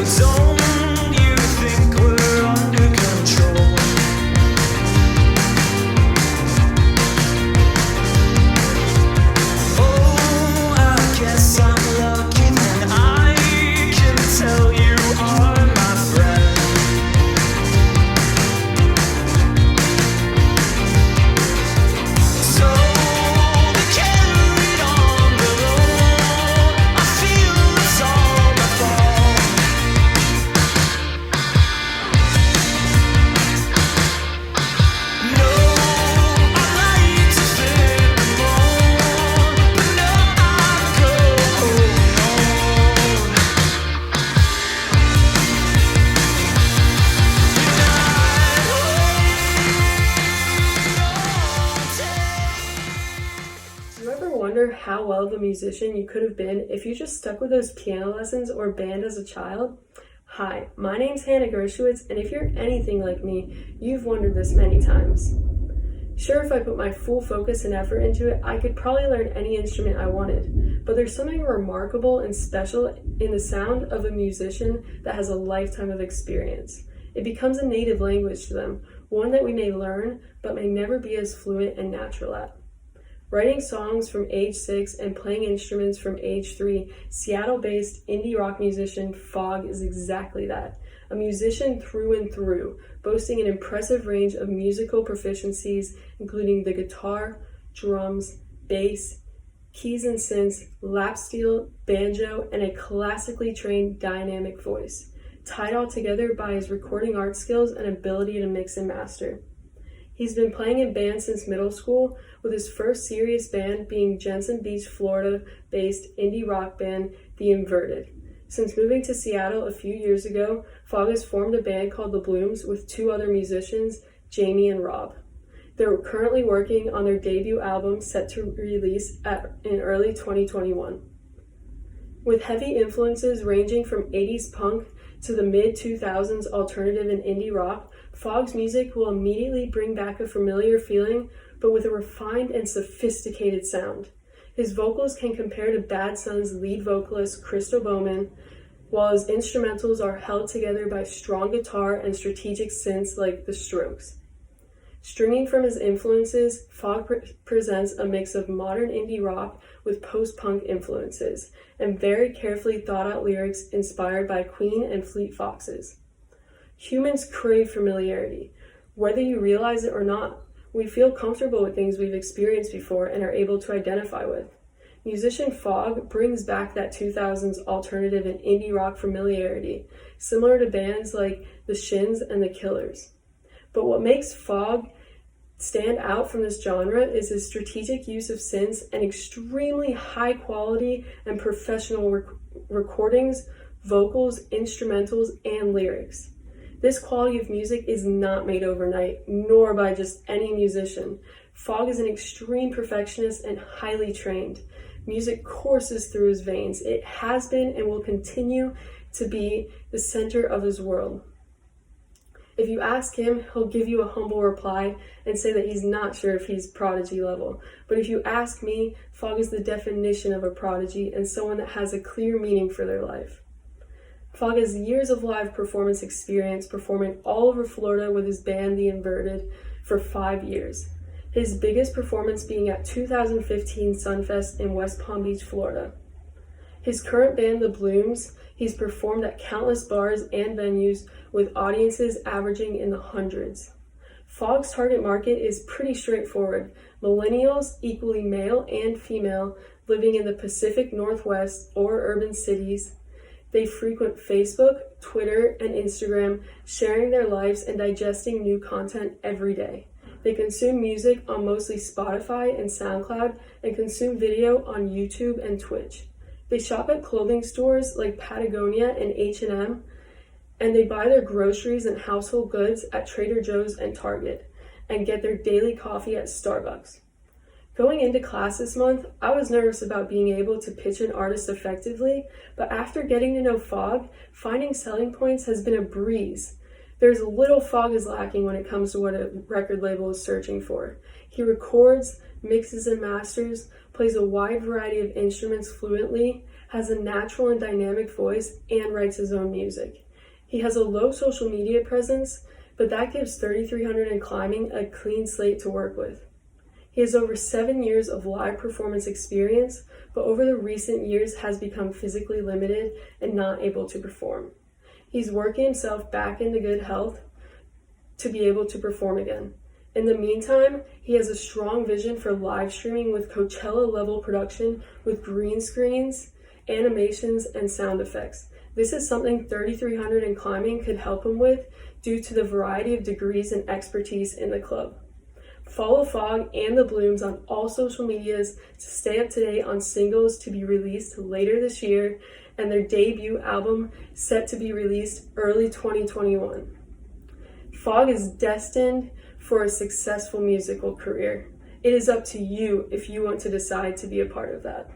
Don't you think we're under control? Oh, I guess I'm lucky that I can tell you are my friend. So they carried on the road. I feel it's all my fault. No, I like to fit the mold, but no, I go alone. Do you ever wonder how well of a musician you could have been if you just stuck with those piano lessons or band as a child? Hi, my name's Gershowitz, and if you're anything like me, you've wondered this many times. Sure, if I put my full focus and effort into it, I could probably learn any instrument I wanted, but there's something remarkable and special in the sound of a musician that has a lifetime of experience. It becomes a native language to them, one that we may learn, but may never be as fluent and natural at. Writing songs from age 6 and playing instruments from age 3, Seattle-based indie rock musician FOGG is exactly that. A musician through and through, boasting an impressive range of musical proficiencies, including the guitar, drums, bass, keys and synths, lap steel, banjo, and a classically trained dynamic voice, tied all together by his recording art skills and ability to mix and master. He's been playing in bands since middle school, with his first serious band being Jensen Beach, Florida-based indie rock band, The Inverted. Since moving to Seattle a few years ago, FOGG has formed a band called The Blooms with 2 other musicians, Jamie and Rob. They're currently working on their debut album set to release in early 2021. With heavy influences ranging from 80s punk to the mid-2000s alternative and indie rock, FOGG's music will immediately bring back a familiar feeling, but with a refined and sophisticated sound. His vocals can compare to Bad Son's lead vocalist Crystal Bowman, while his instrumentals are held together by strong guitar and strategic synths like The Strokes. Stringing from his influences, FOGG presents a mix of modern indie rock with post-punk influences, and very carefully thought-out lyrics inspired by Queen and Fleet Foxes. Humans crave familiarity. Whether you realize it or not, we feel comfortable with things we've experienced before and are able to identify with. Musician FOGG brings back that 2000s alternative and indie rock familiarity, similar to bands like The Shins and The Killers. But what makes FOGG stand out from this genre is his strategic use of synths and extremely high quality and professional recordings, vocals, instrumentals, and lyrics. This quality of music is not made overnight, nor by just any musician. FOGG is an extreme perfectionist and highly trained. Music courses through his veins. It has been and will continue to be the center of his world. If you ask him, he'll give you a humble reply and say that he's not sure if he's prodigy level. But if you ask me, FOGG is the definition of a prodigy and someone that has a clear meaning for their life. FOGG has years of live performance experience, performing all over Florida with his band The Inverted for 5 years. His biggest performance being at 2015 Sunfest in West Palm Beach, Florida. His current band, The Blooms, he's performed at countless bars and venues with audiences averaging in the hundreds. FOGG's target market is pretty straightforward. Millennials, equally male and female, living in the Pacific Northwest or urban cities. They frequent Facebook, Twitter, and Instagram, sharing their lives and digesting new content every day. They consume music on mostly Spotify and SoundCloud and consume video on YouTube and Twitch. They shop at clothing stores like Patagonia and H&M, and they buy their groceries and household goods at Trader Joe's and Target, and get their daily coffee at Starbucks. Going into class this month, I was nervous about being able to pitch an artist effectively, but after getting to know FOGG, finding selling points has been a breeze. There's little FOGG is lacking when it comes to what a record label is searching for. He records, mixes and masters, plays a wide variety of instruments fluently, has a natural and dynamic voice, and writes his own music. He has a low social media presence, but that gives 3300 and Climbing a clean slate to work with. He has over 7 years of live performance experience, but over the recent years has become physically limited and not able to perform. He's working himself back into good health to be able to perform again. In the meantime, he has a strong vision for live streaming with Coachella-level production with green screens, animations, and sound effects. This is something 3300 and Climbing could help him with due to the variety of degrees and expertise in the club. Follow FOGG and the Blooms on all social medias to stay up to date on singles to be released later this year and their debut album set to be released early 2021. FOGG is destined for a successful musical career. It is up to you if you want to decide to be a part of that.